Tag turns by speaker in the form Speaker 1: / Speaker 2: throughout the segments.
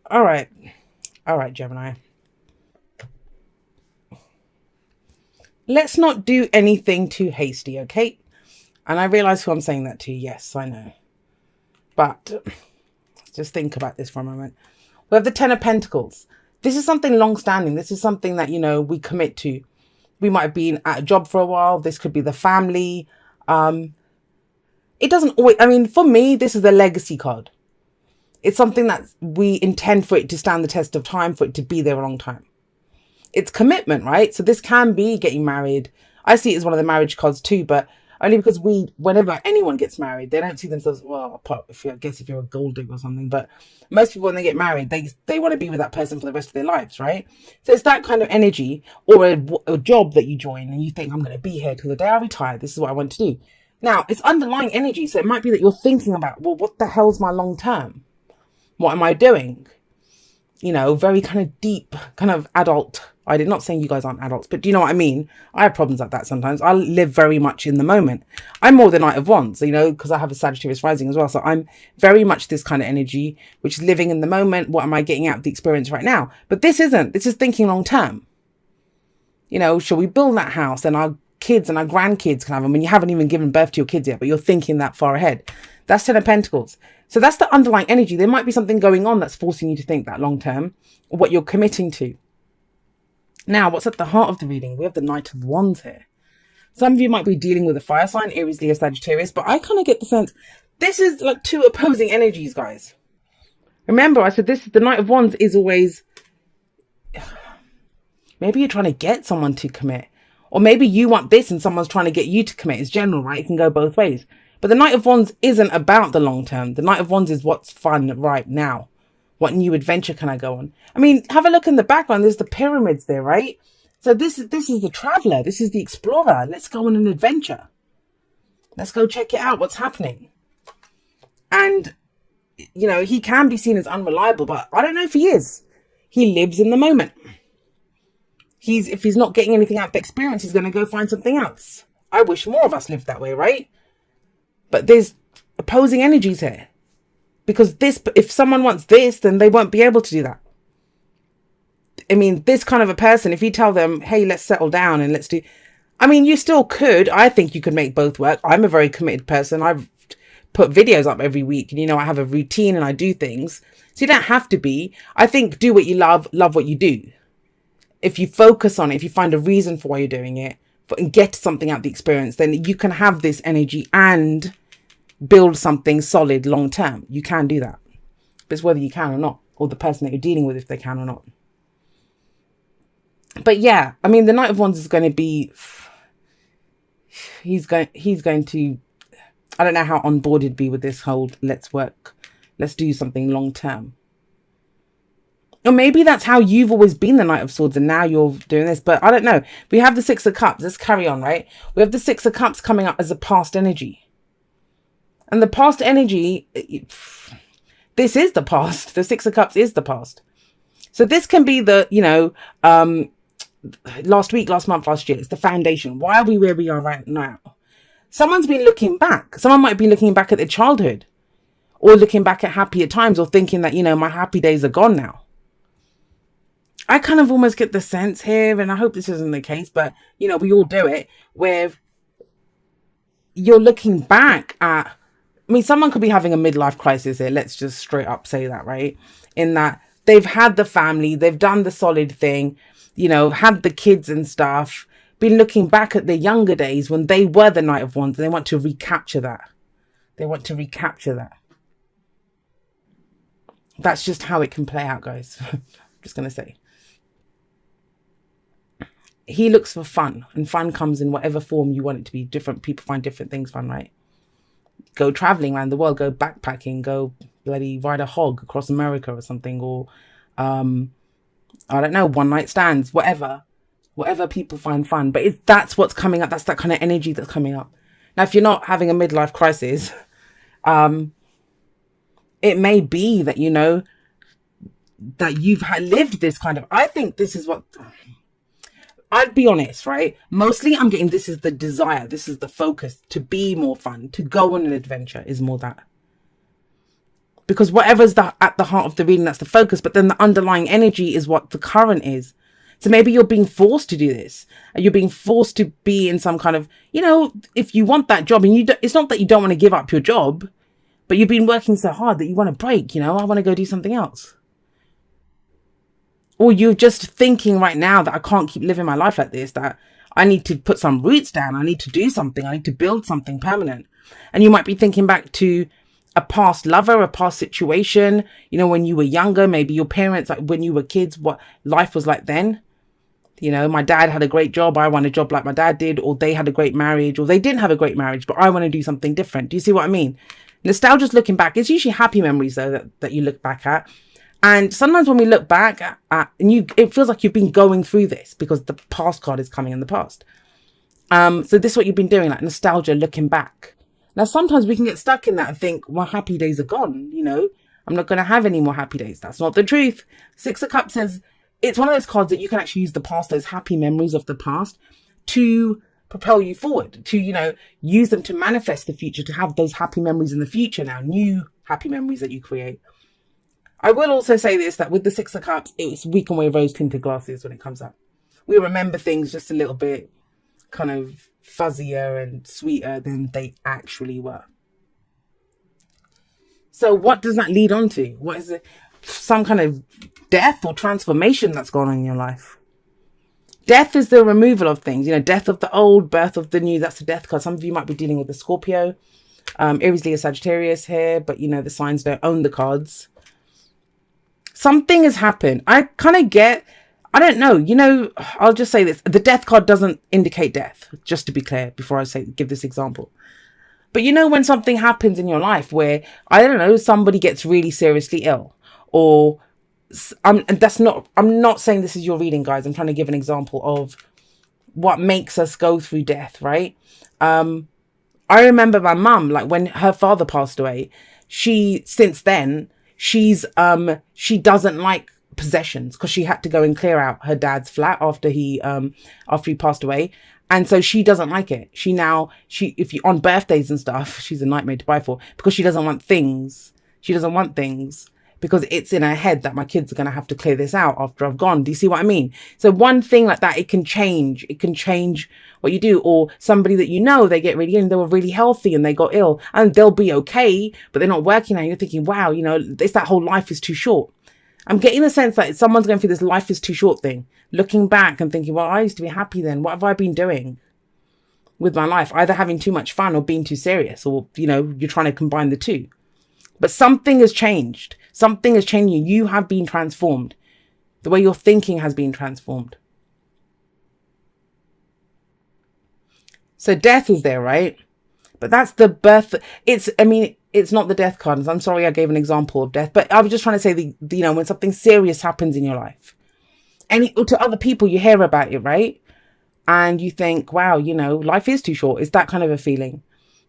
Speaker 1: All right. All right, Gemini. Let's not do anything too hasty, okay? And I realize who I'm saying that to. Yes, I know. But just think about this for a moment. We have the Ten of Pentacles. This is something long standing. This is something that, we commit to. We might have been at a job for a while. This could be the family. It doesn't always, for me, this is the legacy card. It's something that we intend for it to stand the test of time, for it to be there a long time. It's commitment, right? So this can be getting married. I see it as one of the marriage cards too, but only because whenever anyone gets married, they don't see themselves, well, apart if you're a gold digger or something, but most people when they get married, they want to be with that person for the rest of their lives, right? So it's that kind of energy, or a job that you join and you think, I'm going to be here till the day I retire. This is what I want to do. Now, it's underlying energy. So it might be that you're thinking about, well, what the hell's my long term? What am I doing? Very kind of deep, kind of adult. I did not saying you guys aren't adults, but do you know what I mean? I have problems like that sometimes. I live very much in the moment. I'm more the Knight of Wands, because I have a Sagittarius rising as well. So I'm very much this kind of energy, which is living in the moment. What am I getting out of the experience right now? But this isn't. This is thinking long term. Shall we build that house and our kids and our grandkids can have them? And you haven't even given birth to your kids yet, but you're thinking that far ahead. That's Ten of Pentacles. So that's the underlying energy. There might be something going on that's forcing you to think that long term, or what you're committing to. Now, what's at the heart of the reading? We have the Knight of Wands here. Some of you might be dealing with a fire sign, Aries, Leo, Sagittarius, but I kind of get the sense this is like two opposing energies, guys. Remember, I said the Knight of Wands is always, maybe you're trying to get someone to commit, or maybe you want this and someone's trying to get you to commit. It's general, right? It can go both ways. But the Knight of Wands isn't about the long term. The Knight of Wands is what's fun right now. What new adventure can I go on? Have a look in the background. There's the pyramids there, right? So this is the traveler. This is the explorer. Let's go on an adventure. Let's go check it out. What's happening? And, he can be seen as unreliable, but I don't know if he is. He lives in the moment. If he's not getting anything out of the experience, he's going to go find something else. I wish more of us lived that way, right? But there's opposing energies here. Because if someone wants this, then they won't be able to do that. This kind of a person, if you tell them, hey, let's settle down and let's do... you still could. I think you could make both work. I'm a very committed person. I've put videos up every week. And, I have a routine and I do things. So you don't have to be. I think do what you love what you do. If you focus on it, if you find a reason for why you're doing it, and get something out of the experience, then you can have this energy and build something solid long term. You can do that. But it's whether you can or not, or the person that you're dealing with, if they can or not. But yeah, the Knight of Wands is going to be, he's going to, I don't know how on board he'd be with this whole let's do something long term. Or maybe that's how you've always been the Knight of Swords and now you're doing this, but I don't know. We have the Six of Cups. Let's carry on, right? We have the Six of Cups coming up as a past energy. And the past energy, this is the past. The Six of Cups is the past. So this can be the, last week, last month, last year. It's the foundation. Why are we where we are right now? Someone's been looking back. Someone might be looking back at their childhood, or looking back at happier times, or thinking that, my happy days are gone now. I kind of almost get the sense here, and I hope this isn't the case, but, we all do it, where you're looking back at, someone could be having a midlife crisis here. Let's just straight up say that, right? In that they've had the family, they've done the solid thing, had the kids and stuff, been looking back at their younger days when they were the Knight of Wands, and they want to recapture that. That's just how it can play out, guys. I'm just going to say. He looks for fun, and fun comes in whatever form you want it to be. Different people find different things fun, right? Go traveling around the world, go backpacking, go bloody ride a hog across America or something, or I don't know, one night stands, whatever people find fun. But that's what's coming up. That's that kind of energy that's coming up. Now, if you're not having a midlife crisis, it may be that, that you've lived this kind of, I think this is what, I'd be honest, right? Mostly I'm getting this is the desire. This is the focus to be more fun, to go on an adventure is more that. because whatever's at the heart of the reading, that's the focus. But then the underlying energy is what the current is. So maybe you're being forced to do this, and you're being forced to be in some kind of, if you want that job, and it's not that you don't want to give up your job, but you've been working so hard that you want to break, I want to go do something else. Or you're just thinking right now that I can't keep living my life like this, that I need to put some roots down. I need to do something. I need to build something permanent. And you might be thinking back to a past lover, a past situation, when you were younger, maybe your parents, like when you were kids, what life was like then. My dad had a great job. I want a job like my dad did, or they had a great marriage, or they didn't have a great marriage, but I want to do something different. Do you see what I mean? Nostalgia's looking back. It's usually happy memories though that you look back at. And sometimes when we look back at it feels like you've been going through this because the past card is coming in the past. So this is what you've been doing, like nostalgia, looking back. Now, sometimes we can get stuck in that and think, well, happy days are gone. I'm not going to have any more happy days. That's not the truth. Six of Cups says it's one of those cards that you can actually use the past, those happy memories of the past, to propel you forward, to, use them to manifest the future, to have those happy memories in the future now, new happy memories that you create. I will also say this, that with the Six of Cups, we can wear rose-tinted glasses when it comes up. We remember things just a little bit kind of fuzzier and sweeter than they actually were. So what does that lead on to? What is it? Some kind of death or transformation that's gone on in your life. Death is the removal of things, death of the old, birth of the new. That's the death card. Some of you might be dealing with the Scorpio, Aries, Leo, Sagittarius here, but the signs don't own the cards. Something has happened. I kind of get, I don't know, I'll just say this. The death card doesn't indicate death, just to be clear, before I give this example. But when something happens in your life where, I don't know, somebody gets really seriously ill, or I'm not saying this is your reading, guys. I'm trying to give an example of what makes us go through death, right? I remember my mum, like when her father passed away, she doesn't like possessions because she had to go and clear out her dad's flat after he passed away. And so she doesn't like it. If you on birthdays and stuff, she's a nightmare to buy for, because she doesn't want things. She doesn't want things because it's in her head that my kids are going to have to clear this out after I've gone. Do you see what I mean? So one thing like that, it can change what you do. Or somebody that they get really ill and they were really healthy and they got ill and they'll be okay, but they're not working now. You're thinking, wow, it's that whole life is too short. I'm getting the sense that someone's going through this life is too short thing, looking back and thinking, well, I used to be happy then. What have I been doing with my life? Either having too much fun or being too serious, or, you're trying to combine the two. But something has changed. Something is changing. You have been transformed. The way you're thinking has been transformed. So death is there, right? But that's the birth. It's not the death card. I'm sorry I gave an example of death, but I was just trying to say when something serious happens in your life, or to other people, you hear about it, right? And you think, wow, life is too short. It's that kind of a feeling.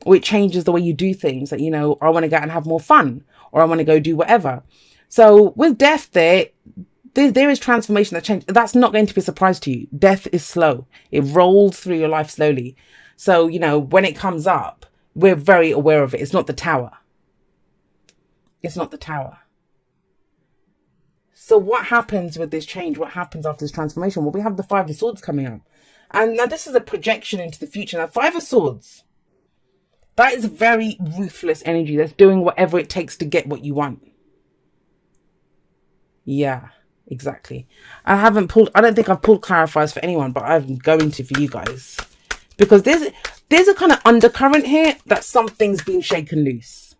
Speaker 1: Or it changes the way you do things, that, I want to go out and have more fun, or I want to go do whatever. So with death there is transformation, that change. That's not going to be a surprise to you. Death is slow. It rolls through your life slowly. So, when it comes up, we're very aware of it. It's not the tower. It's not the tower. So what happens with this change? What happens after this transformation? Well, we have the Five of Swords coming up. And now this is a projection into the future. Now, Five of Swords, that is very ruthless energy. That's doing whatever it takes to get what you want. Yeah, exactly. I don't think I've pulled clarifiers for anyone, but I'm going to for you guys. Because there's a kind of undercurrent here that something's been shaken loose.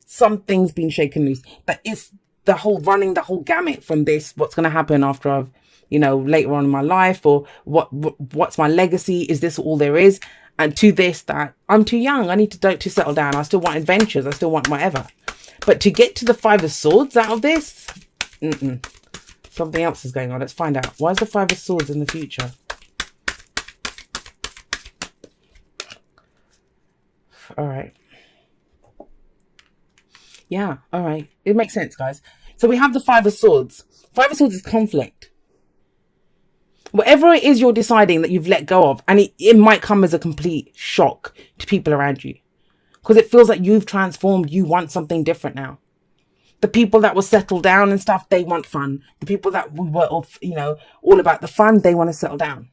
Speaker 1: Something's been shaken loose. That is running the whole gamut from this. What's going to happen after I've, later on in my life, or what's my legacy? Is this all there is? And to this, that I'm too young. I need to settle down. I still want adventures. I still want whatever. But to get to the Five of Swords out of this, something else is going on. Let's find out. Why is the Five of Swords in the future? All right. Yeah, all right. It makes sense, guys. So we have the Five of Swords. Five of Swords is conflict. Whatever it is you're deciding that you've let go of, and it might come as a complete shock to people around you, because it feels like you've transformed. You want something different now. The people that will settle down and stuff, they want fun. The people that we were, all about the fun, they want to settle down.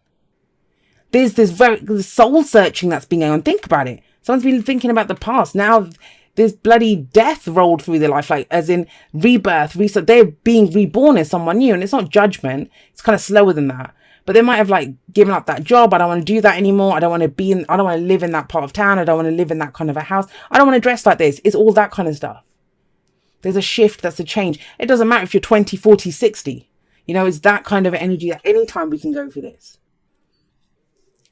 Speaker 1: There's this very soul searching that's been going on. Think about it. Someone's been thinking about the past. Now there's bloody death rolled through their life, like as in rebirth, reset. They're being reborn as someone new, and it's not judgment. It's kind of slower than that. But they might have like given up that job. I don't want to do that anymore. I don't want to live in that part of town. I don't want to live in that kind of a house. I don't want to dress like this. It's all that kind of stuff. There's a shift. That's a change. It doesn't matter if you're 20, 40, 60. It's that kind of energy that anytime we can go through this.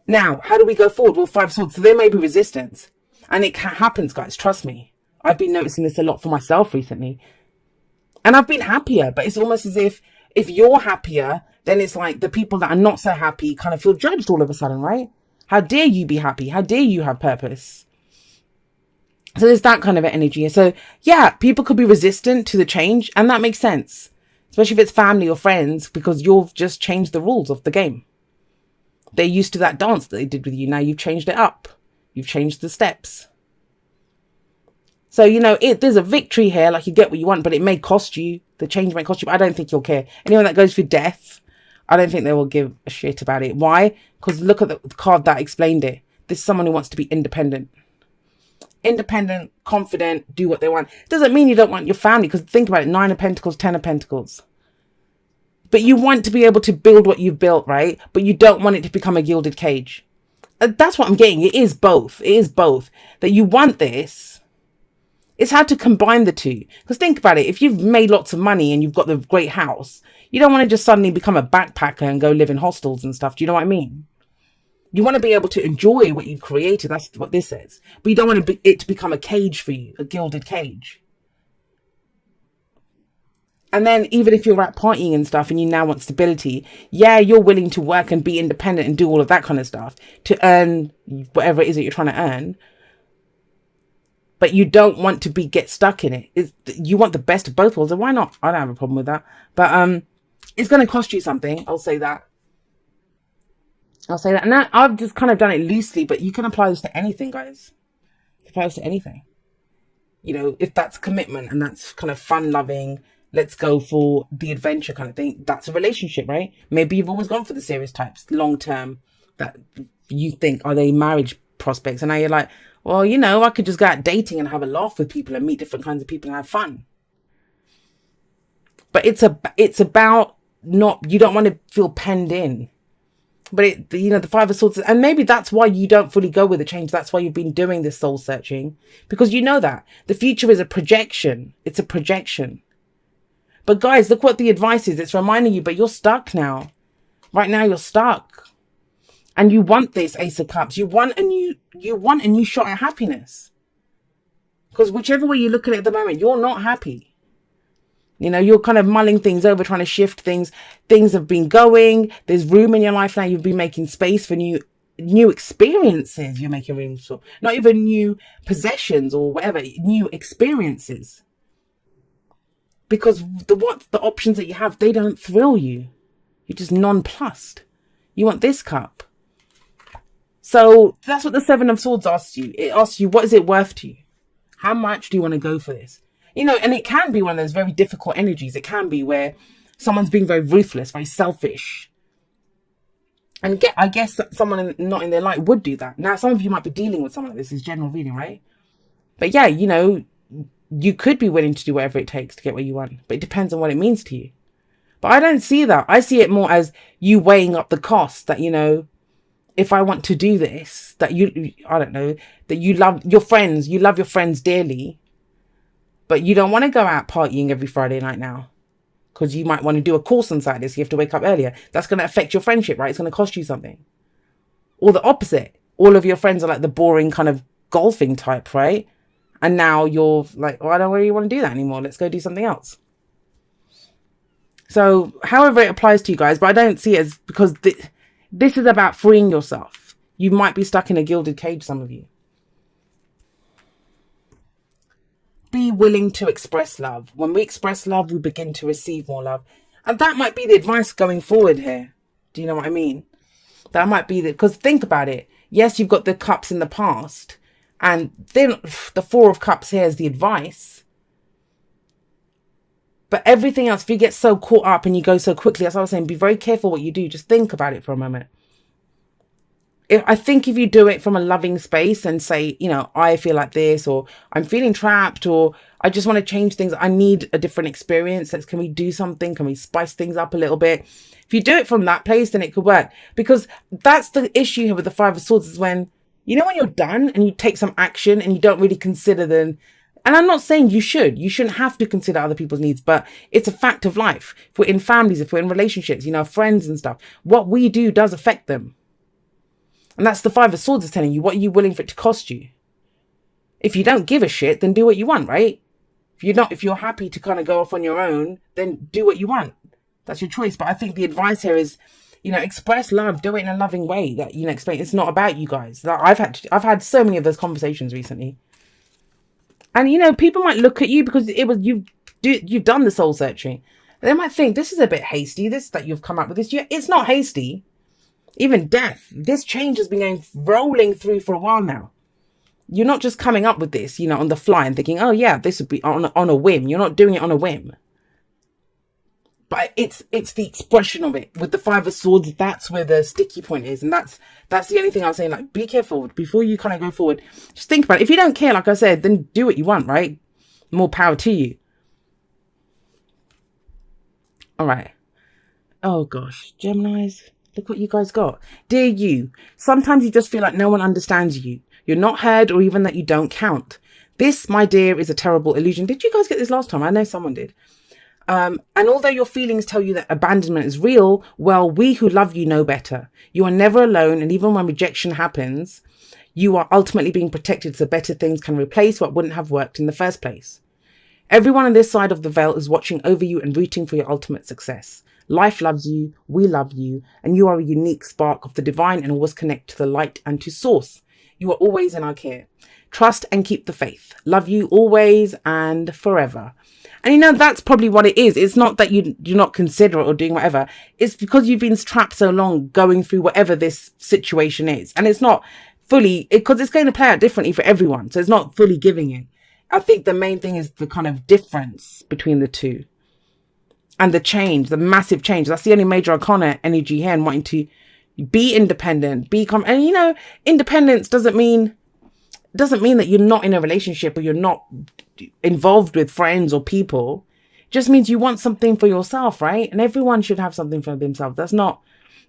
Speaker 1: Now, how do we go forward? Well, 5 of Swords. So there may be resistance. And it happens, guys. Trust me. I've been noticing this a lot for myself recently. And I've been happier. But it's almost as if you're happier, then it's like the people that are not so happy kind of feel judged all of a sudden, right? How dare you be happy? How dare you have purpose? So there's that kind of energy. And so, yeah, people could be resistant to the change. And that makes sense. Especially if it's family or friends, because you've just changed the rules of the game. They're used to that dance that they did with you. Now you've changed it up. You've changed the steps. So, there's a victory here. Like, you get what you want, but it may cost you. The change may cost you. But I don't think you'll care. Anyone that goes through death, I don't think they will give a shit about it. Why? Because look at the card that explained it. This is someone who wants to be independent. Independent, confident, do what they want. Doesn't mean you don't want your family. Because think about it. 9 of Pentacles, 10 of Pentacles. But you want to be able to build what you've built, right? But you don't want it to become a gilded cage. That's what I'm getting. It is both. It is both. That you want this. It's how to combine the two. Because think about it. If you've made lots of money and you've got the great house, you don't want to just suddenly become a backpacker and go live in hostels and stuff. Do you know what I mean? You want to be able to enjoy what you've created. That's what this says. But you don't want it to become a cage for you. A gilded cage. And then even if you're at partying and stuff and you now want stability, yeah, you're willing to work and be independent and do all of that kind of stuff to earn whatever it is that you're trying to earn. But you don't want to get stuck in it. You want the best of both worlds. And why not? I don't have a problem with that. But it's going to cost you something. I'll say that. And now I've just kind of done it loosely, but you can apply this to anything, guys. Apply this to anything. If that's commitment and that's kind of fun loving, let's go for the adventure kind of thing. That's a relationship, right? Maybe you've always gone for the serious types, long term, that you think are they marriage prospects. And now you're like, well, I could just go out dating and have a laugh with people and meet different kinds of people and have fun. But it's about you don't want to feel penned in. But the 5 of Swords, and maybe that's why you don't fully go with the change. That's why you've been doing this soul searching, because that the future is a projection. It's a projection. But guys, look what the advice is. It's reminding you, but you're stuck now. Right now, you're stuck. And you want this Ace of Cups. You want a new shot at happiness. Because whichever way you look at it at the moment, you're not happy. You're kind of mulling things over, trying to shift things. Things have been going. There's room in your life now. You've been making space for new experiences. You're making room for not even new possessions or whatever, new experiences. Because the options that you have, they don't thrill you. You're just nonplussed. You want this cup. So that's what the 7 of Swords asks you. It asks you, what is it worth to you? How much do you want to go for this? And it can be one of those very difficult energies. It can be where someone's being very ruthless, very selfish. And I guess someone not in their light would do that. Now, some of you might be dealing with someone like this. Is general reading, right? But yeah, you could be willing to do whatever it takes to get what you want. But it depends on what it means to you. But I don't see that. I see it more as you weighing up the cost that, if I want to do this, that you love your friends dearly, but you don't want to go out partying every Friday night now because you might want to do a course on Saturday, so you have to wake up earlier. That's going to affect your friendship, right? It's going to cost you something. Or the opposite. All of your friends are like the boring kind of golfing type, right? And now you're like, I don't really want to do that anymore. Let's go do something else. So however it applies to you guys, but I don't see it as, because this is about freeing yourself. You might be stuck in a gilded cage, some of you. Be willing to express love. When we express love, we begin to receive more love. And that might be the advice going forward here. Do you know what I mean? That might be because think about it. Yes, you've got the cups in the past. And then the 4 of Cups here is the advice. But everything else, if you get so caught up and you go so quickly, that's what I was saying, be very careful what you do. Just think about it for a moment. I think if you do it from a loving space and say, you know, I feel like this, or I'm feeling trapped, or I just want to change things, I need a different experience. Can we do something? Can we spice things up a little bit? If you do it from that place, then it could work. Because that's the issue here with the Five of Swords, is when, you know, when you're done and you take some action and you don't really consider them. And I'm not saying you shouldn't have to consider other people's needs, but it's a fact of life. If we're in families, if we're in relationships, you know, friends and stuff, what we do does affect them. And that's the Five of Swords is telling you. What are you willing for it to cost you? If you don't give a shit, then do what you want, right? If you're happy to kind of go off on your own, then do what you want. That's your choice. But I think the advice here is, you know, express love, do it in a loving way. That, you know, explain it's not about you guys. I've had so many of those conversations recently. And, you know, people might look at you because you've done the soul searching. They might think this is a bit hasty, this that you've come up with this. It's not hasty. Even death, this change has been rolling through for a while now. You're not just coming up with this, you know, on the fly and thinking, oh yeah, this would be on a whim. You're not doing it on a whim. But it's the expression of it. With the Five of Swords, that's where the sticky point is. And that's the only thing I'm saying. Like, be careful before you kind of go forward. Just think about it. If you don't care, like I said, then do what you want, right? More power to you. All right. Oh gosh, Geminis. Look what you guys got. Dear you, sometimes you just feel like no one understands you. You're not heard, or even that you don't count. This, my dear, is a terrible illusion. Did you guys get this last time? I know someone did. And although your feelings tell you that abandonment is real, well, we who love you know better. You are never alone, and even when rejection happens, you are ultimately being protected so better things can replace what wouldn't have worked in the first place. Everyone on this side of the veil is watching over you and rooting for your ultimate success. Life loves you, we love you, and you are a unique spark of the divine and always connect to the light and to source. You are always in our care. Trust and keep the faith. Love you always and forever. And you know, that's probably what it is. It's not that you're not considerate or doing whatever. It's because you've been trapped so long going through whatever this situation is. And it's not fully, because it's going to play out differently for everyone. So it's not fully giving in. I think the main thing is the kind of difference between the two. And the change, the massive change. That's the only major arcana energy here, and wanting to be independent, and you know, independence doesn't mean that you're not in a relationship or you're not involved with friends or people. It just means you want something for yourself, right? And everyone should have something for themselves. That's not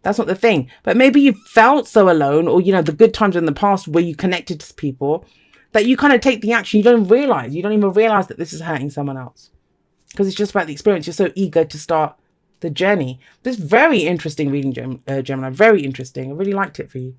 Speaker 1: the thing. But maybe you felt so alone, or, you know, the good times in the past where you connected to people, that you kind of take the action. You don't even realize that this is hurting someone else. Because it's just about the experience. You're so eager to start the journey. This is very interesting reading, Gemini. Very interesting. I really liked it for you.